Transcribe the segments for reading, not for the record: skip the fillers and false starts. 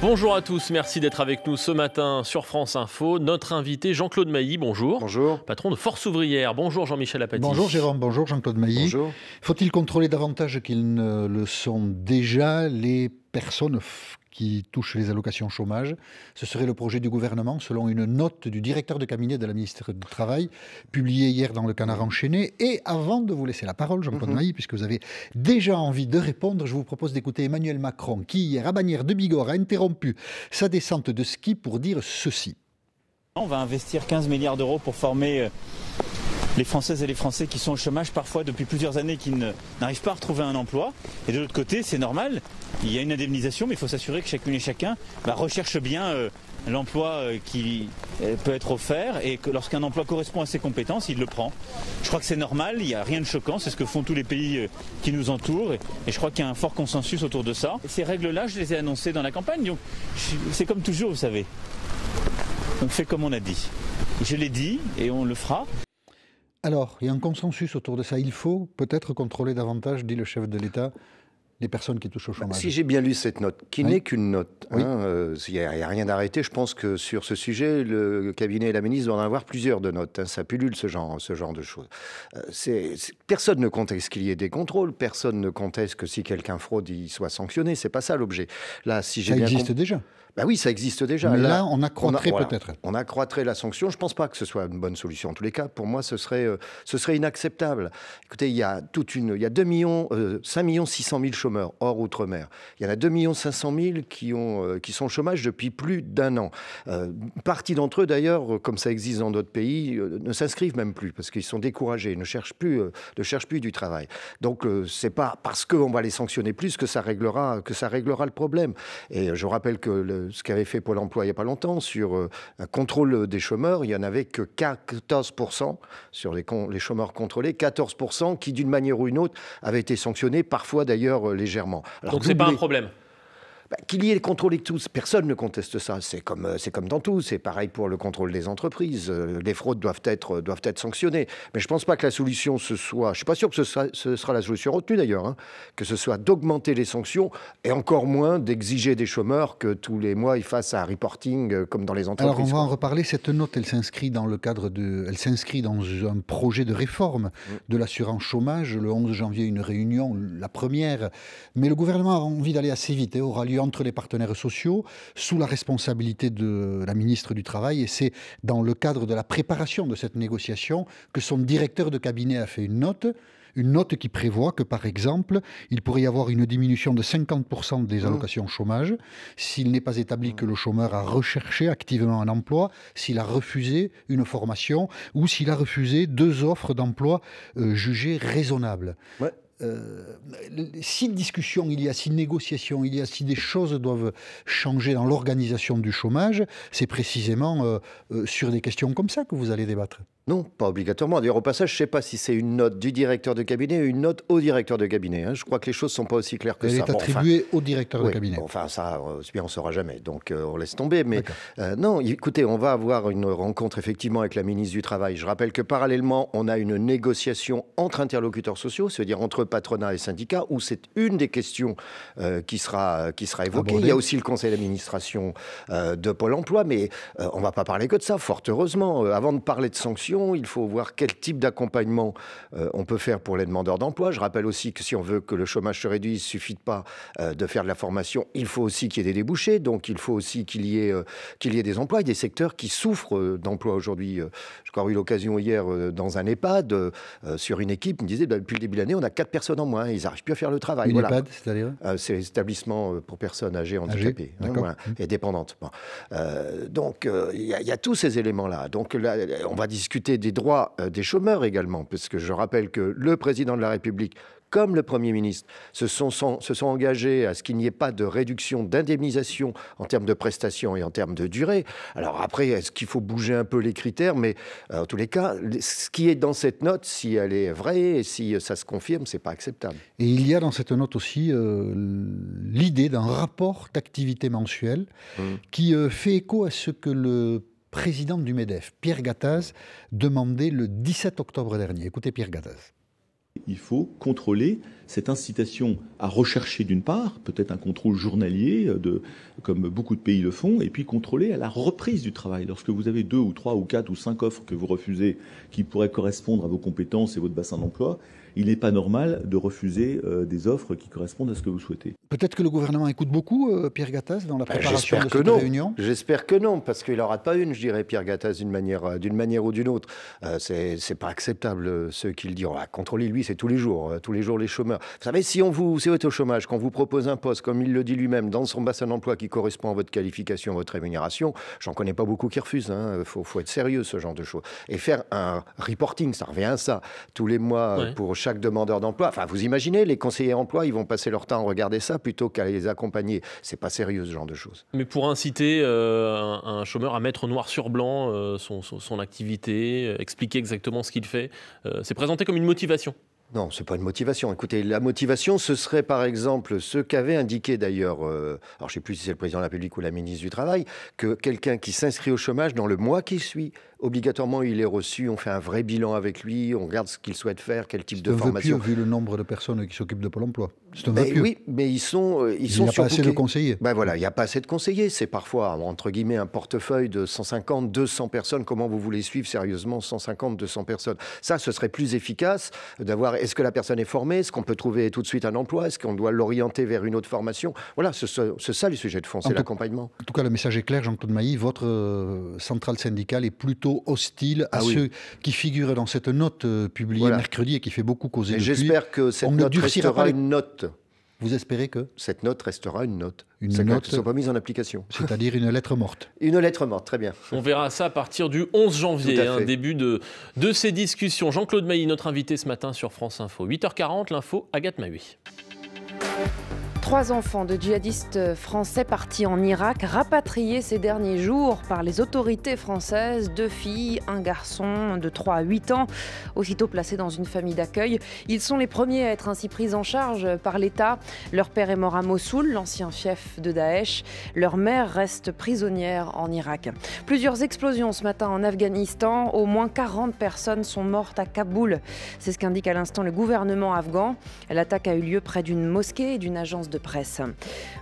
Bonjour à tous, merci d'être avec nous ce matin sur France Info. Notre invité Jean-Claude Mailly, bonjour. Bonjour. Patron de Force Ouvrière. Bonjour Jean-Michel Apathy. Bonjour Jérôme, bonjour Jean-Claude Mailly. Bonjour. Faut-il contrôler davantage qu'ils ne le sont déjà les personnes qui touchent les allocations chômage? Ce serait le projet du gouvernement selon une note du directeur de cabinet de la ministre du Travail publiée hier dans le Canard enchaîné. Et avant de vous laisser la parole, Jean-Claude Mailly, puisque vous avez déjà envie de répondre, je vous propose d'écouter Emmanuel Macron qui hier à Bagnères de Bigorre a interrompu sa descente de ski pour dire ceci. On va investir 15 milliards d'euros pour former les Françaises et les Français qui sont au chômage parfois depuis plusieurs années, qui n'arrivent pas à retrouver un emploi. Et de l'autre côté, c'est normal, il y a une indemnisation, mais il faut s'assurer que chacune et chacun recherche bien l'emploi qui peut être offert et que lorsqu'un emploi correspond à ses compétences, il le prend. Je crois que c'est normal, il n'y a rien de choquant, c'est ce que font tous les pays qui nous entourent et je crois qu'il y a un fort consensus autour de ça. Et ces règles-là, je les ai annoncées dans la campagne, donc c'est comme toujours, vous savez. On fait comme on a dit. Je l'ai dit et on le fera. Alors, il y a un consensus autour de ça. Il faut peut-être contrôler davantage, dit le chef de l'État, les personnes qui touchent au chômage. Si j'ai bien lu cette note, qui n'est qu'une note, oui. Il n'y a rien d'arrêté. Je pense que sur ce sujet, le cabinet et la ministre doivent en avoir plusieurs de notes. Ça pullule ce genre de choses. Personne ne conteste qu'il y ait des contrôles. Personne ne conteste que si quelqu'un fraude, il soit sanctionné. C'est pas ça l'objet. Là, si j'ai ça bien existe déjà. Ben oui, ça existe déjà. Mais là, on accroîtrait peut-être. On accroîtrait la sanction. Je ne pense pas que ce soit une bonne solution. En tous les cas, pour moi, ce serait inacceptable. Écoutez, il y a 5 600 000 chômeurs hors outre-mer. Il y en a 2 500 000 qui sont au chômage depuis plus d'1 an. Une partie d'entre eux, d'ailleurs, comme ça existe dans d'autres pays, ne s'inscrivent même plus parce qu'ils sont découragés, ne cherchent plus du travail. Donc, c'est pas parce qu'on va les sanctionner plus que ça réglera le problème. Et je rappelle que ce qu'avait fait Pôle emploi il n'y a pas longtemps sur un contrôle des chômeurs, il n'y en avait que 14% sur les chômeurs contrôlés, 14% qui d'une manière ou une autre avaient été sanctionnés, parfois d'ailleurs légèrement. Alors, donc c'est pas un problème? Qu'il y ait les contrôles et tous, personne ne conteste ça. C'est comme dans tout. C'est pareil pour le contrôle des entreprises. Les fraudes doivent être sanctionnées. Mais je ne pense pas que la solution je ne suis pas sûr que ce sera la solution retenue d'ailleurs, que ce soit d'augmenter les sanctions et encore moins d'exiger des chômeurs que tous les mois ils fassent un reporting comme dans les entreprises. Alors on va en reparler. Cette note, elle s'inscrit dans un projet de réforme de l'assurance chômage. Le 11 janvier, une réunion, la première. Mais le gouvernement a envie d'aller assez vite. Aura lieu entre les partenaires sociaux, sous la responsabilité de la ministre du Travail. Et c'est dans le cadre de la préparation de cette négociation que son directeur de cabinet a fait une note qui prévoit que, par exemple, il pourrait y avoir une diminution de 50% des allocations chômage s'il n'est pas établi que le chômeur a recherché activement un emploi, s'il a refusé une formation ou s'il a refusé 2 offres d'emploi jugées raisonnables. Ouais. Si discussion il y a, si négociation il y a, si des choses doivent changer dans l'organisation du chômage, c'est précisément sur des questions comme ça que vous allez débattre. Non, pas obligatoirement. D'ailleurs, au passage, je ne sais pas si c'est une note du directeur de cabinet ou une note au directeur de cabinet. Je crois que les choses ne sont pas aussi claires que ça. Elle est attribuée au directeur de cabinet. Enfin, ça, on ne saura jamais. Donc, on laisse tomber. Mais non, écoutez, on va avoir une rencontre effectivement avec la ministre du Travail. Je rappelle que parallèlement, on a une négociation entre interlocuteurs sociaux, c'est-à-dire entre patronat et syndicats, où c'est une des questions qui sera évoquée. Abordé. Il y a aussi le conseil d'administration de Pôle emploi, mais on ne va pas parler que de ça, fort heureusement. Avant de parler de sanctions, il faut voir quel type d'accompagnement on peut faire pour les demandeurs d'emploi. Je rappelle aussi que si on veut que le chômage se réduise, il ne suffit pas de faire de la formation. Il faut aussi qu'il y ait des débouchés. Donc, il faut aussi qu'il y ait des emplois. Il y a des secteurs qui souffrent d'emploi aujourd'hui. J'ai encore eu l'occasion hier dans un EHPAD, sur une équipe, ils me disaient depuis le début de l'année, on a 4 personnes en moins. Ils n'arrivent plus à faire le travail. Une EHPAD, c'est-à-dire c'est l'établissement pour personnes âgées handicapées et dépendantes. Bon. Donc, il y a tous ces éléments-là. Donc, là, on va discuter des droits des chômeurs également, parce que je rappelle que le président de la République, comme le Premier ministre, se sont engagés à ce qu'il n'y ait pas de réduction d'indemnisation en termes de prestations et en termes de durée. Alors après, est-ce qu'il faut bouger un peu les critères? Mais en tous les cas, ce qui est dans cette note, si elle est vraie et si ça se confirme, c'est pas acceptable. Et il y a dans cette note aussi l'idée d'un rapport d'activité mensuel qui fait écho à ce que le président du MEDEF, Pierre Gattaz, demandait le 17 octobre dernier. Écoutez Pierre Gattaz. Il faut contrôler cette incitation à rechercher d'une part, peut-être un contrôle journalier, comme beaucoup de pays le font, et puis contrôler à la reprise du travail. Lorsque vous avez 2 ou 3 ou 4 ou 5 offres que vous refusez qui pourraient correspondre à vos compétences et votre bassin d'emploi, il n'est pas normal de refuser des offres qui correspondent à ce que vous souhaitez. Peut-être que le gouvernement écoute beaucoup Pierre Gattaz dans la préparation de cette réunion. J'espère que non, parce qu'il n'en rate pas une, je dirais, Pierre Gattaz, d'une manière ou d'une autre. C'est pas acceptable, ceux qui le disent. Contrôler, lui, c'est tous les jours les chômeurs. Vous savez, si vous êtes au chômage, qu'on vous propose un poste, comme il le dit lui-même, dans son bassin d'emploi qui correspond à votre qualification, à votre rémunération, j'en connais pas beaucoup qui refusent. Faut être sérieux, ce genre de choses. Et faire un reporting, ça revient à ça, tous les mois, pour chaque demandeur d'emploi. Enfin, vous imaginez, les conseillers emploi, ils vont passer leur temps à regarder ça plutôt qu'à les accompagner. C'est pas sérieux, ce genre de choses. Mais pour inciter un chômeur à mettre noir sur blanc son activité, expliquer exactement ce qu'il fait, c'est présenté comme une motivation. Non, ce n'est pas une motivation. Écoutez, la motivation, ce serait par exemple ce qu'avait indiqué d'ailleurs, alors je ne sais plus si c'est le président de la République ou la ministre du Travail, que quelqu'un qui s'inscrit au chômage, dans le mois qui suit, obligatoirement il est reçu, on fait un vrai bilan avec lui, on regarde ce qu'il souhaite faire, quel type de formation. C'est un vœu pieux vu le nombre de personnes qui s'occupent de Pôle emploi. C'est un vœu pieux. Oui, mais ils sont il n'y a pas assez de conseillers. Ben voilà, il n'y a pas assez de conseillers. C'est parfois, entre guillemets, un portefeuille de 150, 200 personnes. Comment vous voulez suivre sérieusement 150, 200 personnes? Ça, ce serait plus efficace d'avoir, est-ce que la personne est formée? Est-ce qu'on peut trouver tout de suite un emploi? Est-ce qu'on doit l'orienter vers une autre formation? Voilà, c'est ça le sujet de fond, c'est l'accompagnement. En tout cas, le message est clair, Jean-Claude Mailly. Votre centrale syndicale est plutôt hostile à ceux qui figurent dans cette note publiée mercredi et qui fait beaucoup causer depuis. J'espère que cette note restera une note. Vous espérez que cette note restera une note. Une note qui ne sont pas mises en application. C'est-à-dire une lettre morte. Une lettre morte, très bien. On verra ça à partir du 11 janvier, début de ces discussions. Jean-Claude Mailly, notre invité ce matin sur France Info. 8h40, l'info, Agathe Mahui. 3 enfants de djihadistes français partis en Irak, rapatriés ces derniers jours par les autorités françaises. 2 filles, un garçon de 3 à 8 ans, aussitôt placés dans une famille d'accueil. Ils sont les premiers à être ainsi pris en charge par l'État. Leur père est mort à Mossoul, l'ancien fief de Daesh. Leur mère reste prisonnière en Irak. Plusieurs explosions ce matin en Afghanistan. Au moins 40 personnes sont mortes à Kaboul. C'est ce qu'indique à l'instant le gouvernement afghan. L'attaque a eu lieu près d'une mosquée et d'une agence de presse.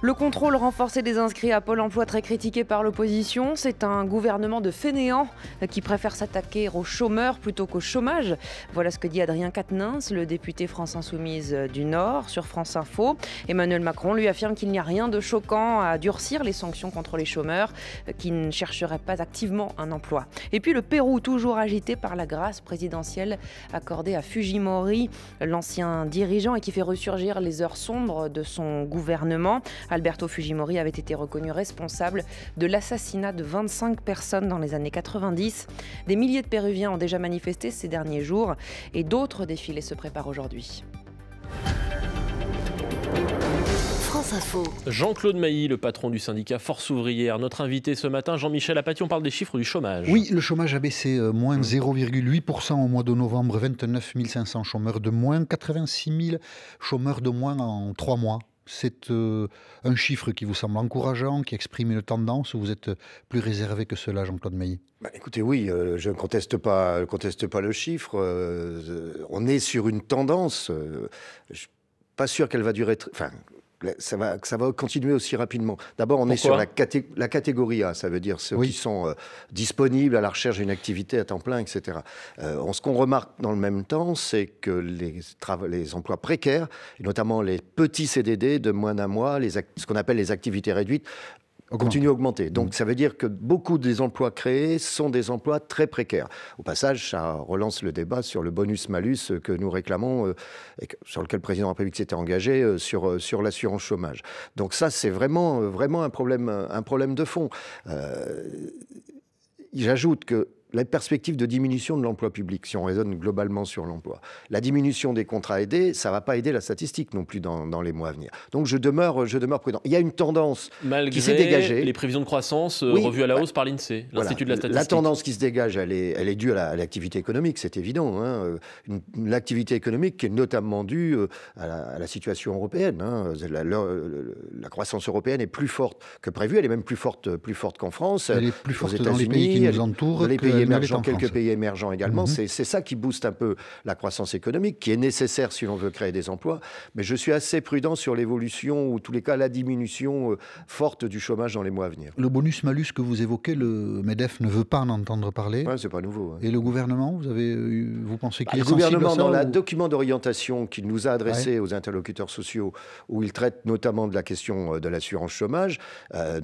Le contrôle renforcé des inscrits à Pôle emploi, très critiqué par l'opposition. C'est un gouvernement de fainéants qui préfère s'attaquer aux chômeurs plutôt qu'au chômage. Voilà ce que dit Adrien Quatennens, le député France Insoumise du Nord, sur France Info. Emmanuel Macron lui affirme qu'il n'y a rien de choquant à durcir les sanctions contre les chômeurs qui ne chercheraient pas activement un emploi. Et puis le Pérou, toujours agité par la grâce présidentielle accordée à Fujimori, l'ancien dirigeant, et qui fait ressurgir les heures sombres de son gouvernement. Alberto Fujimori avait été reconnu responsable de l'assassinat de 25 personnes dans les années 90. Des milliers de Péruviens ont déjà manifesté ces derniers jours et d'autres défilés se préparent aujourd'hui. France Info. Jean-Claude Mailly, le patron du syndicat Force Ouvrière. Notre invité ce matin, Jean-Michel Apathy, on parle des chiffres du chômage. Oui, le chômage a baissé moins 0,8% au mois de novembre, 29 500 chômeurs de moins, 86 000 chômeurs de moins en 3 mois. C'est un chiffre qui vous semble encourageant, qui exprime une tendance, ou vous êtes plus réservé que cela, Jean-Claude Mailly? Écoutez, oui, je ne conteste pas le chiffre. On est sur une tendance. Je ne suis pas sûr qu'elle va durer... ça va continuer aussi rapidement. D'abord, on est sur la catégorie A, ça veut dire ceux qui sont disponibles à la recherche d'une activité à temps plein, etc. Ce qu'on remarque dans le même temps, c'est que les emplois précaires, et notamment les petits CDD de moins d'un mois, ce qu'on appelle les activités réduites, continue à augmenter. Donc ça veut dire que beaucoup des emplois créés sont des emplois très précaires. Au passage, ça relance le débat sur le bonus-malus que nous réclamons, et sur lequel le président de la République s'était engagé sur l'assurance chômage. Donc ça, c'est vraiment un problème de fond. J'ajoute que la perspective de diminution de l'emploi public, si on raisonne globalement sur l'emploi. La diminution des contrats aidés, ça ne va pas aider la statistique non plus dans les mois à venir. Donc je demeure prudent. Il y a une tendance qui s'est dégagée. Malgré les prévisions de croissance revues à la hausse par l'INSEE, l'Institut de la statistique. La tendance qui se dégage, elle est due à l'activité économique, c'est évident. L'activité économique qui est notamment due à la situation européenne. La croissance européenne est plus forte que prévu. Elle est même plus forte qu'en France. Elle est plus forte dans les pays qui nous entourent qu'elle émergents, quelques pays émergents également. C'est ça qui booste un peu la croissance économique, qui est nécessaire si l'on veut créer des emplois. Mais je suis assez prudent sur l'évolution, ou en tous les cas la diminution forte du chômage dans les mois à venir. Le bonus-malus que vous évoquez, le MEDEF ne veut pas en entendre parler. Ouais, c'est pas nouveau. Et le gouvernement, vous pensez qu'il est sensible à ça? Le gouvernement, dans le document d'orientation qu'il nous a adressé aux interlocuteurs sociaux, où il traite notamment de la question de l'assurance chômage,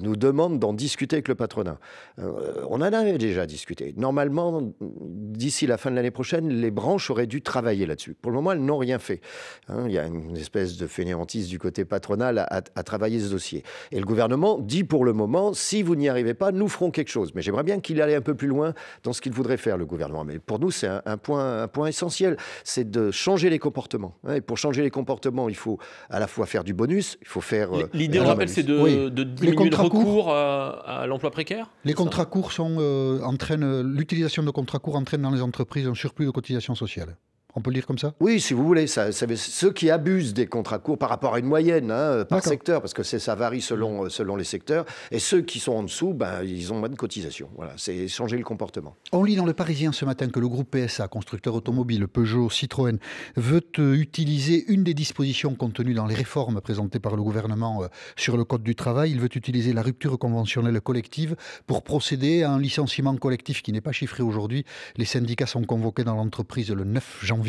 nous demande d'en discuter avec le patronat. On en avait déjà discuté. Normalement, d'ici la fin de l'année prochaine, les branches auraient dû travailler là-dessus. Pour le moment, elles n'ont rien fait. Il y a une espèce de fainéantise du côté patronal à travailler ce dossier. Et le gouvernement dit pour le moment, si vous n'y arrivez pas, nous ferons quelque chose. Mais j'aimerais bien qu'il aille un peu plus loin dans ce qu'il voudrait faire, le gouvernement. Mais pour nous, c'est un point essentiel, c'est de changer les comportements. Et pour changer les comportements, il faut à la fois faire du bonus, il faut faire... L'idée, on rappelle, c'est de diminuer le recours à l'emploi précaire. Les contrats courts entraînent, l'utilisation de contrats courts entraîne dans les entreprises un surplus de cotisations sociales. On peut le dire comme ça? Oui, si vous voulez. Ceux qui abusent des contrats courts par rapport à une moyenne, par secteur, parce que ça varie selon les secteurs, et ceux qui sont en dessous, ils ont moins de cotisations. Voilà, c'est changer le comportement. On lit dans Le Parisien ce matin que le groupe PSA, constructeur automobile, Peugeot, Citroën, veut utiliser une des dispositions contenues dans les réformes présentées par le gouvernement sur le Code du travail. Il veut utiliser la rupture conventionnelle collective pour procéder à un licenciement collectif qui n'est pas chiffré aujourd'hui. Les syndicats sont convoqués dans l'entreprise le 9 janvier.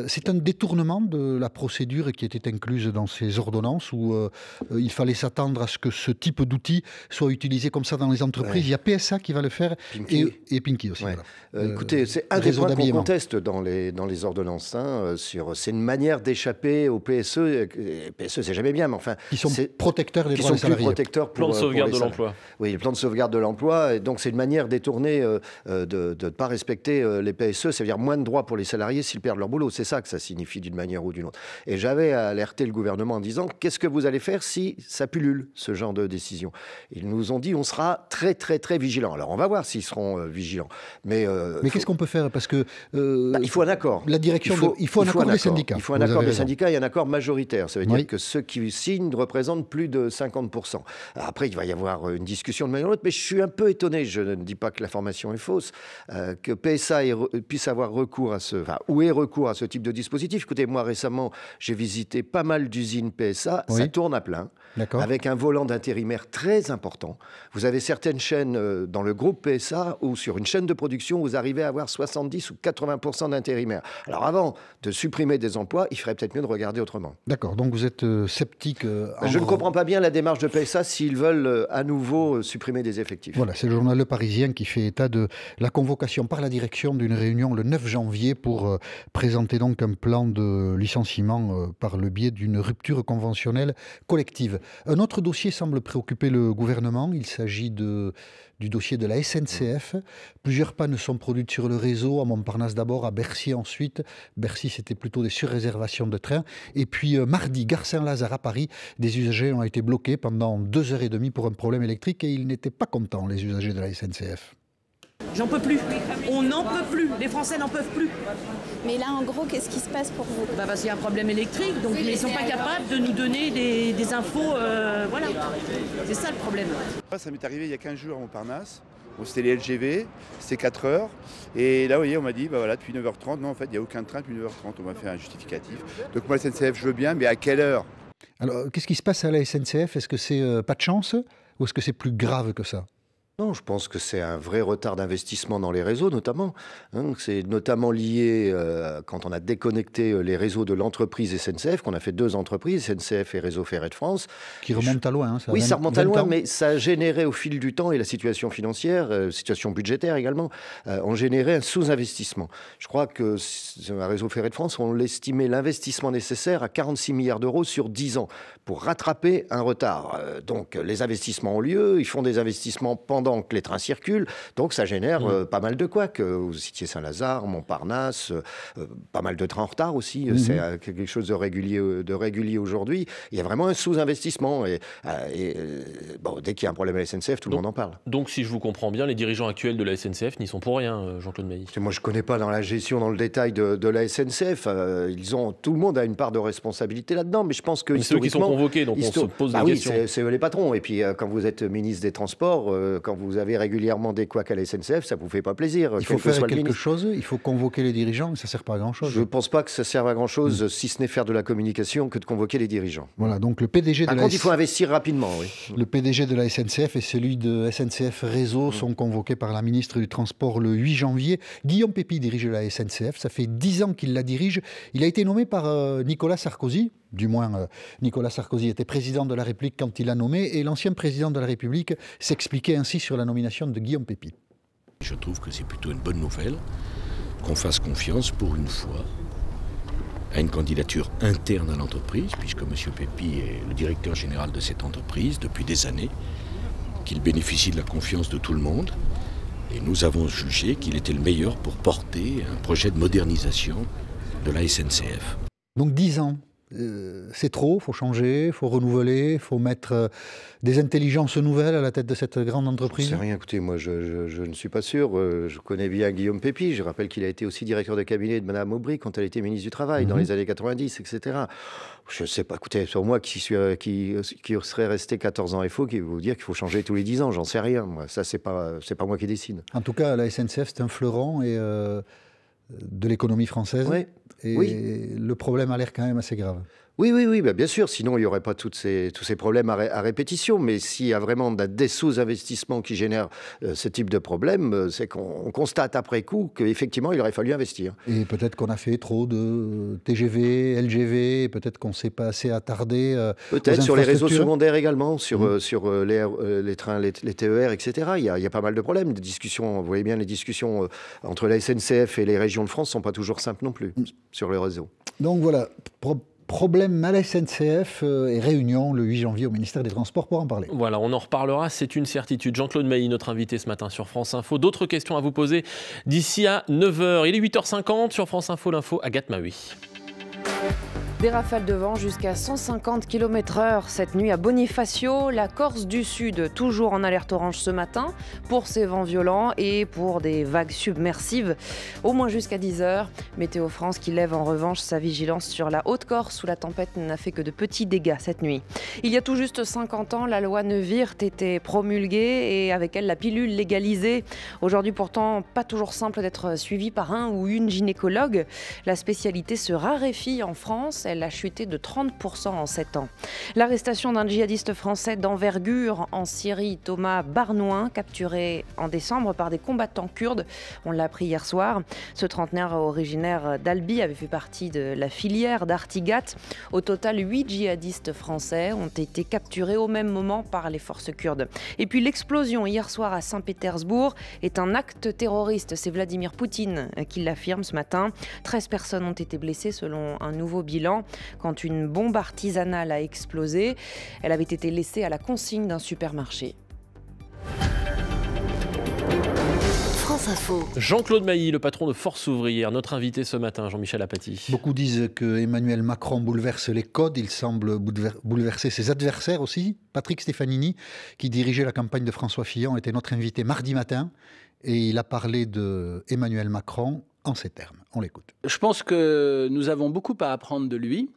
C'est un détournement de la procédure qui était incluse dans ces ordonnances où il fallait s'attendre à ce que ce type d'outil soit utilisé comme ça dans les entreprises. Il y a PSA qui va le faire et Pinky aussi. Voilà. Écoutez, c'est un des points qu'on conteste dans les ordonnances. C'est une manière d'échapper au PSE. PSE, c'est jamais bien, mais enfin... Qui sont protecteurs des droits des salariés. Protecteurs plan de sauvegarde de l'emploi. Oui, le plan de sauvegarde de l'emploi. Et donc, c'est une manière détournée de ne pas respecter les PSE. Ça veut dire moins de droits pour les salariés s'ils perdent leur boulot. C'est ça que ça signifie d'une manière ou d'une autre. Et j'avais alerté le gouvernement en disant qu'est-ce que vous allez faire si ça pullule, ce genre de décision? Ils nous ont dit on sera très très très vigilants. Alors on va voir s'ils seront vigilants. Mais qu'est-ce qu'on peut faire? Parce que il faut un accord. La direction, il faut un accord des syndicats. Il faut un accord des syndicats et un accord majoritaire. Ça veut dire que ceux qui signent représentent plus de 50%. Après, il va y avoir une discussion de manière ou de l'autre, mais je suis un peu étonné, je ne dis pas que l'information est fausse, que PSA puisse avoir recours à recours à ce type de dispositif. Écoutez, moi récemment, j'ai visité pas mal d'usines PSA, ça tourne à plein, avec un volant d'intérimaires très important. Vous avez certaines chaînes dans le groupe PSA où sur une chaîne de production, vous arrivez à avoir 70 ou 80% d'intérimaires. Alors avant de supprimer des emplois, il ferait peut-être mieux de regarder autrement. D'accord, donc vous êtes sceptique. Je ne comprends pas bien la démarche de PSA s'ils veulent à nouveau supprimer des effectifs. Voilà, c'est le journal Le Parisien qui fait état de la convocation par la direction d'une réunion le 9 janvier pour présenter donc un plan de licenciement par le biais d'une rupture conventionnelle collective. Un autre dossier semble préoccuper le gouvernement. Il s'agit du dossier de la SNCF. Plusieurs pannes sont produites sur le réseau, à Montparnasse d'abord, à Bercy ensuite. Bercy, c'était plutôt des surréservations de trains. Et puis mardi, gare Saint-Lazare à Paris, des usagers ont été bloqués pendant 2h30 pour un problème électrique et ils n'étaient pas contents, les usagers de la SNCF. J'en peux plus. On n'en peut plus. Les Français n'en peuvent plus. Mais là, en gros, qu'est-ce qui se passe pour vous? Parce qu'il y a un problème électrique, donc ils ne sont pas capables de nous donner des infos. Voilà. C'est ça le problème. Ça m'est arrivé il y a 15 jours à Montparnasse. Bon, c'était les LGV, c'était 4 heures. Et là, vous voyez, on m'a dit, voilà, depuis 9h30, non, en fait, il n'y a aucun train depuis 9h30. On m'a fait un justificatif. Donc moi, la SNCF, je veux bien, mais à quelle heure? Alors, qu'est-ce qui se passe à la SNCF? Est-ce que c'est pas de chance ou est-ce que c'est plus grave que ça? Non, je pense que c'est un vrai retard d'investissement dans les réseaux, notamment. C'est notamment lié quand on a déconnecté les réseaux de l'entreprise SNCF, qu'on a fait 2 entreprises, SNCF et Réseau Ferré de France. Qui remonte à loin. Oui, ça remonte à loin, mais ça a généré au fil du temps, et la situation financière, situation budgétaire également, ont généré un sous-investissement. Je crois que à Réseau Ferré de France, on l'estimait l'investissement nécessaire à 46 milliards d'euros sur 10 ans pour rattraper un retard. Donc les investissements ont lieu, ils font des investissements pendant que les trains circulent, donc ça génère pas mal de couacs. Vous citiez Saint-Lazare, Montparnasse, pas mal de trains en retard aussi, c'est quelque chose de régulier aujourd'hui. Il y a vraiment un sous-investissement et dès qu'il y a un problème à la SNCF, tout le monde en parle. Donc si je vous comprends bien, les dirigeants actuels de la SNCF n'y sont pour rien, Jean-Claude Mailly. Moi je ne connais pas dans la gestion, dans le détail de la SNCF, tout le monde a une part de responsabilité là-dedans, mais je pense que historiquement... Ceux qui sont convoqués, donc on se pose des questions. Oui, c'est eux les patrons, et puis quand vous êtes ministre des Transports, quand vous avez régulièrement des couacs à la SNCF, ça ne vous fait pas plaisir. Il faut faire quelque chose, il faut convoquer les dirigeants, ça ne sert pas à grand-chose. Je ne pense pas que ça serve à grand-chose, si ce n'est faire de la communication que de convoquer les dirigeants. Voilà, donc le PDG de Par contre, il faut investir rapidement, oui. Le PDG de la SNCF et celui de SNCF Réseau sont convoqués par la ministre du Transport le 8 janvier. Guillaume Pépi dirige la SNCF, ça fait 10 ans qu'il la dirige. Il a été nommé par Nicolas Sarkozy. Du moins, Nicolas Sarkozy était président de la République quand il l'a nommé, et l'ancien président de la République s'expliquait ainsi sur la nomination de Guillaume Pépi. Je trouve que c'est plutôt une bonne nouvelle qu'on fasse confiance pour une fois à une candidature interne à l'entreprise, puisque M. Pépi est le directeur général de cette entreprise depuis des années, qu'il bénéficie de la confiance de tout le monde, et nous avons jugé qu'il était le meilleur pour porter un projet de modernisation de la SNCF. Donc 10 ans. C'est trop, il faut changer, il faut renouveler, il faut mettre des intelligences nouvelles à la tête de cette grande entreprise. Je ne sais rien, écoutez, moi je ne suis pas sûr. Je connais bien Guillaume Pépi, je rappelle qu'il a été aussi directeur de cabinet de Mme Aubry quand elle était ministre du Travail dans les années 90, etc. Je ne sais pas, écoutez, sur moi qui serait resté 14 ans FO, qui va vous dire qu'il faut changer tous les 10 ans, j'en sais rien. Moi. Ça, c'est pas moi qui décide. En tout cas, la SNCF, c'est un fleuron de l'économie française. Oui. Et le problème a l'air quand même assez grave. Oui, bien sûr, sinon il n'y aurait pas tous ces problèmes à répétition. Mais s'il y a vraiment des sous-investissements qui génèrent ce type de problème, c'est qu'on constate après coup qu'effectivement il aurait fallu investir. Et peut-être qu'on a fait trop de TGV, LGV, peut-être qu'on ne s'est pas assez attardé. Peut-être sur les réseaux secondaires également, sur les trains, les TER, etc. Il y a pas mal de problèmes, des discussions. Vous voyez bien, les discussions entre la SNCF et les régions de France ne sont pas toujours simples non plus sur le réseau. Donc voilà. Problème à la SNCF et réunion le 8 janvier au ministère des Transports pour en parler. Voilà, on en reparlera, c'est une certitude. Jean-Claude Mailly, notre invité ce matin sur France Info. D'autres questions à vous poser d'ici à 9h. Il est 8h50 sur France Info, l'info, Agathe Maui. Des rafales de vent jusqu'à 150 km/h cette nuit à Bonifacio. La Corse du Sud, toujours en alerte orange ce matin pour ces vents violents et pour des vagues submersives, au moins jusqu'à 10h. Météo France qui lève en revanche sa vigilance sur la Haute-Corse où la tempête n'a fait que de petits dégâts cette nuit. Il y a tout juste 50 ans, la loi Neuwirth était promulguée et avec elle la pilule légalisée. Aujourd'hui pourtant, pas toujours simple d'être suivi par un ou une gynécologue. La spécialité se raréfie en France. Elle a chuté de 30% en 7 ans. L'arrestation d'un djihadiste français d'envergure en Syrie, Thomas Barnouin, capturé en décembre par des combattants kurdes. On l'a appris hier soir. Ce trentenaire originaire d'Albi avait fait partie de la filière d'Artigat. Au total, 8 djihadistes français ont été capturés au même moment par les forces kurdes. Et puis l'explosion hier soir à Saint-Pétersbourg est un acte terroriste. C'est Vladimir Poutine qui l'affirme ce matin. 13 personnes ont été blessées selon un nouveau bilan quand une bombe artisanale a explosé. Elle avait été laissée à la consigne d'un supermarché. France Info. Jean-Claude Mailly, le patron de Force ouvrière, notre invité ce matin, Jean-Michel Apathy. Beaucoup disent que Emmanuel Macron bouleverse les codes, il semble bouleverser ses adversaires aussi. Patrick Stefanini, qui dirigeait la campagne de François Fillon, était notre invité mardi matin et il a parlé de Emmanuel Macron en ces termes. On l'écoute. Je pense que nous avons beaucoup à apprendre de lui.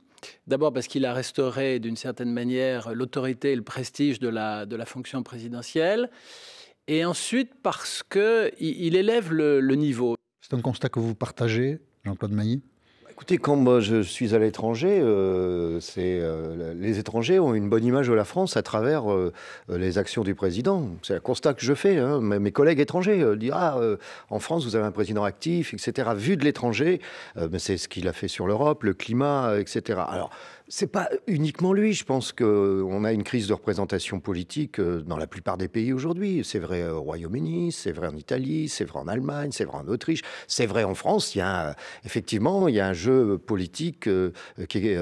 D'abord parce qu'il a restauré d'une certaine manière l'autorité et le prestige de la fonction présidentielle. Et ensuite parce qu'il élève le niveau. C'est un constat que vous partagez, Jean-Claude Mailly ? Écoutez, quand moi je suis à l'étranger, les étrangers ont une bonne image de la France à travers les actions du président. C'est un constat que je fais. Hein. Mes collègues étrangers disent en France, vous avez un président actif, etc. Vu de l'étranger, c'est ce qu'il a fait sur l'Europe, le climat, etc. Alors, c'est pas uniquement lui. Je pense qu'on a une crise de représentation politique dans la plupart des pays aujourd'hui. C'est vrai au Royaume-Uni, c'est vrai en Italie, c'est vrai en Allemagne, c'est vrai en Autriche, c'est vrai en France. Effectivement, il y a un jeu politique qui est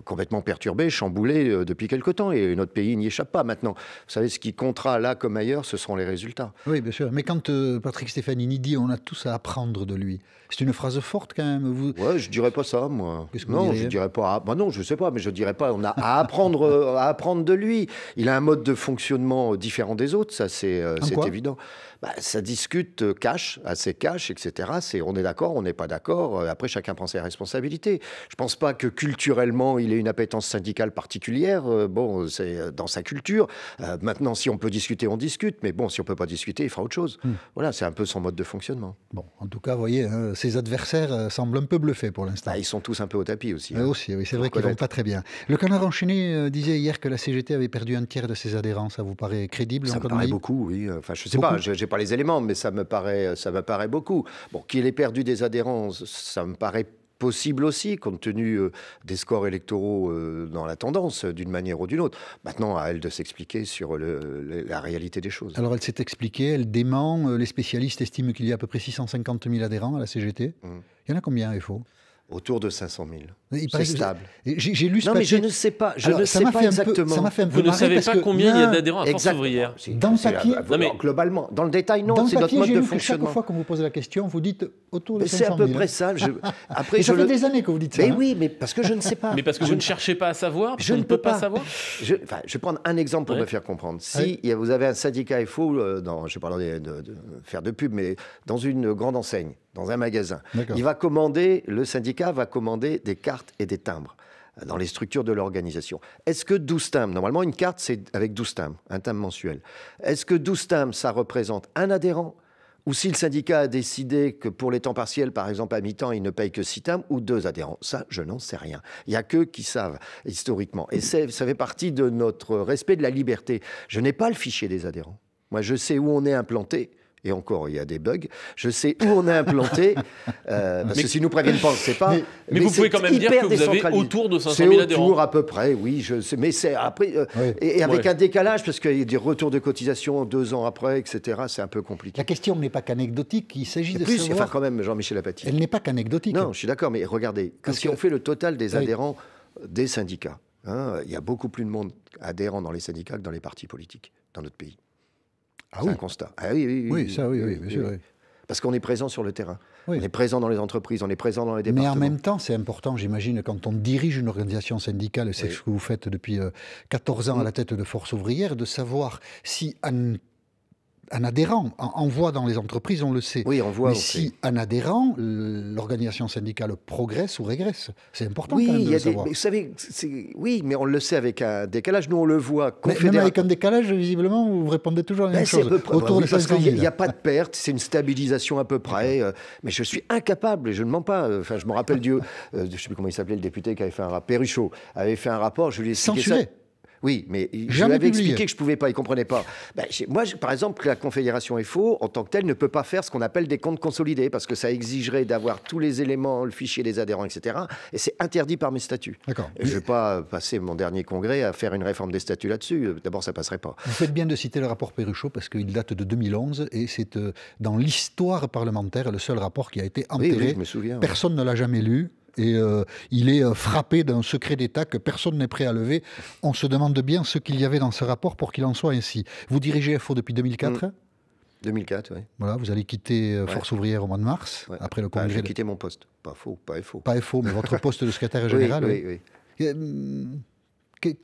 complètement perturbé, chamboulé depuis quelque temps. Et notre pays n'y échappe pas maintenant. Vous savez, ce qui comptera là comme ailleurs, ce seront les résultats. Oui, bien sûr. Mais quand Patrick Stefanini dit « on a tous à apprendre de lui », c'est une phrase forte quand même. Ouais, je dirais pas ça, moi. Qu'est-ce que non, vous je dirais pas. Non, je sais pas. mais je ne dirais pas, on a à apprendre de lui. Il a un mode de fonctionnement différent des autres, ça c'est évident. Ça discute assez cash, etc. On est d'accord, on n'est pas d'accord. Après, chacun prend ses responsabilités. Je ne pense pas que culturellement, il ait une appétence syndicale particulière. Bon, c'est dans sa culture. Maintenant, si on peut discuter, on discute. Mais bon, si on ne peut pas discuter, il fera autre chose. Voilà, c'est un peu son mode de fonctionnement. Bon, en tout cas, vous voyez, ses adversaires semblent un peu bluffés pour l'instant. Ils sont tous un peu au tapis aussi. Aussi, oui, c'est vrai qu'ils ne vont pas très bien. Le Canard enchaîné disait hier que la CGT avait perdu un tiers de ses adhérents. Ça vous paraît crédible? Ça me paraît beaucoup, oui. Enfin, je ne sais pas, je n'ai pas les éléments, mais ça me paraît beaucoup. Bon, qu'il ait perdu des adhérents, ça me paraît possible aussi, compte tenu des scores électoraux dans la tendance, d'une manière ou d'une autre. Maintenant, à elle de s'expliquer sur la réalité des choses. Alors, elle s'est expliquée, elle dément. Les spécialistes estiment qu'il y a à peu près 650 000 adhérents à la CGT. Il y en a combien, FO? Autour de 500 000. C'est stable. J'ai lu ce Non, mais je ne sais pas. Je ne sais pas exactement. Ça m'a fait un peu Vous ne savez pas combien il y a d'adhérents à Force Ouvrière? Dans le papier, globalement. Dans le détail, non. C'est notre mode de fonctionnement. Chaque fois qu'on vous pose la question, vous dites autour de 500 000. C'est à peu près ça. Après, ça fait des années que vous dites ça. Mais oui, mais parce que je ne sais pas. Mais parce que vous ne cherchez pas à savoir? Je ne peux pas savoir. Je vais prendre un exemple pour me faire comprendre. Si vous avez un syndicat FO, je ne vais pas de faire de pub, mais dans une grande enseigne, dans un magasin, le syndicat va commander des cartes et des timbres dans les structures de l'organisation. Est-ce que 12 timbres, normalement une carte c'est avec 12 timbres, un timbre mensuel, est-ce que 12 timbres ça représente un adhérent, ou si le syndicat a décidé que pour les temps partiels, par exemple à mi-temps, il ne paye que 6 timbres ou 2 adhérents? Ça, je n'en sais rien. Il n'y a qu'eux qui savent, historiquement. Et ça fait partie de notre respect de la liberté. Je n'ai pas le fichier des adhérents. Moi, je sais où on est implanté. Et encore, il y a des bugs. Je sais où on est implanté, parce que si nous préviennent pas, on ne sait pas. Mais vous pouvez quand même dire que vous avez autour de 500 000 adhérents. C'est autour à peu près, oui. Je sais, mais c'est après, et avec un décalage, parce qu'il y a des retours de cotisation 2 ans après, etc. C'est un peu compliqué. La question n'est pas qu'anecdotique. Il s'agit de savoir. Enfin, quand même, Jean-Michel Apathy. Elle n'est pas qu'anecdotique. Non, je suis d'accord, mais regardez, si on fait le total des adhérents des syndicats, il y a beaucoup plus de monde adhérents dans les syndicats que dans les partis politiques dans notre pays. C'est un constat. Oui, bien sûr. Parce qu'on est présent sur le terrain. On est présent dans les entreprises, on est présent dans les départements. Mais en même temps, c'est important, j'imagine, quand on dirige une organisation syndicale, c'est ce que vous faites depuis 14 ans à la tête de Force Ouvrière, de savoir si un adhérent envoie dans les entreprises, on le sait. Oui, on voit. Mais si un adhérent, l'organisation syndicale progresse ou régresse, c'est important quand même de le savoir. Vous savez, oui, mais on le sait avec un décalage. Nous, on le voit. Même avec un décalage, visiblement, vous répondez toujours la même chose. Autour de 500 000. Il n'y a pas de perte, c'est une stabilisation à peu près. Mais je suis incapable, et je ne mens pas. Enfin, je me rappelle je ne sais plus comment il s'appelait, le député qui avait fait un rapport. Perruchot avait fait un rapport, je lui ai expliqué censuré. Ça. Oui, mais je lui avais expliqué que je ne pouvais pas, il ne comprenait pas. Moi, par exemple, la Confédération FO, en tant que telle, ne peut pas faire ce qu'on appelle des comptes consolidés, parce que ça exigerait d'avoir tous les éléments, le fichier des adhérents, etc. Et c'est interdit par mes statuts. D'accord. Je ne vais pas passer mon dernier congrès à faire une réforme des statuts là-dessus. D'abord, ça ne passerait pas. Vous faites bien de citer le rapport Perruchot, parce qu'il date de 2011, et c'est dans l'histoire parlementaire le seul rapport qui a été enterré. Oui, je me souviens. Personne ne l'a jamais lu. Et il est frappé d'un secret d'État que personne n'est prêt à lever. On se demande bien ce qu'il y avait dans ce rapport pour qu'il en soit ainsi. Vous dirigez FO depuis 2004 2004, oui. Voilà, vous allez quitter Force Ouvrière au mois de mars, après le congrès. J'ai quitté mon poste, pas FO. Pas FO, mais votre poste de secrétaire général. Oui.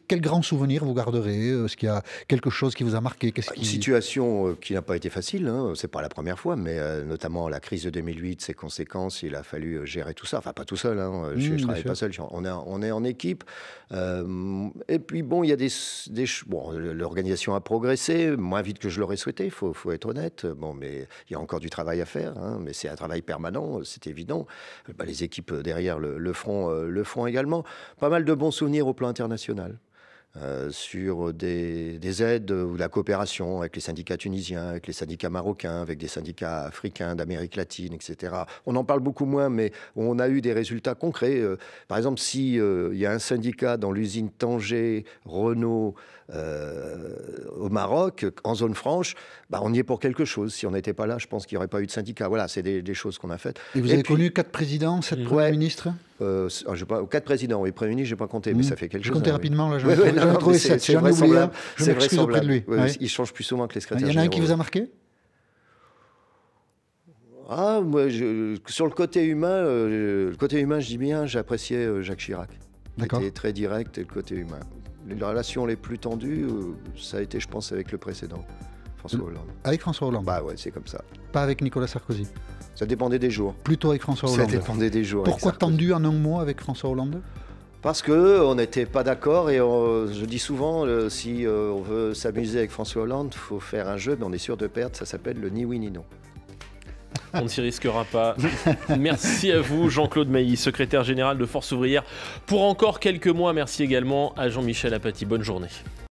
Quel grand souvenir vous garderez? Est-ce qu'il y a quelque chose qui vous a marqué? Une situation qui n'a pas été facile, c'est pas la première fois, mais notamment la crise de 2008, ses conséquences, il a fallu gérer tout ça. Enfin, pas tout seul, je ne travaille pas seul, on est en équipe. Et puis bon, il y a l'organisation a progressé, moins vite que je l'aurais souhaité, il faut être honnête. Bon, mais il y a encore du travail à faire, mais c'est un travail permanent, c'est évident. Les équipes derrière le feront également. Pas mal de bons souvenirs au plan international. Sur des aides ou de la coopération avec les syndicats tunisiens, avec les syndicats marocains, avec des syndicats africains, d'Amérique latine, etc. On en parle beaucoup moins, mais on a eu des résultats concrets. Par exemple, si y a un syndicat dans l'usine Tanger, Renault, au Maroc, en zone franche, on y est pour quelque chose. Si on n'était pas là, je pense qu'il n'y aurait pas eu de syndicat. Voilà, c'est des choses qu'on a faites. Et vous avez connu 4 présidents, 7 premiers ministres 4 présidents, oui, premiers ministres, je n'ai pas compté, mais ça fait quelque chose. Comptez rapidement, là, j'en ai trouvé 7. C'est vraisemblable. Je m'excuse auprès de lui. Il change plus souvent que les secrétaires généraux. Il y en a un qui vous a marqué? Moi, sur le côté humain, je dis bien, j'appréciais Jacques Chirac. qui était très direct, et le côté humain. Les relations les plus tendues, ça a été, je pense, avec le précédent, François Hollande. Avec François Hollande? Bah ouais, c'est comme ça. Pas avec Nicolas Sarkozy? Ça dépendait des jours. Plutôt avec François Hollande? Ça dépendait des jours. Pourquoi tendu en un mot avec François Hollande? Parce qu'on n'était pas d'accord, et je dis souvent, si on veut s'amuser avec François Hollande, il faut faire un jeu, mais on est sûr de perdre, ça s'appelle le ni oui ni non. On ne s'y risquera pas. Merci à vous, Jean-Claude Mailly, secrétaire général de Force ouvrière, pour encore quelques mois. Merci également à Jean-Michel Apathy. Bonne journée.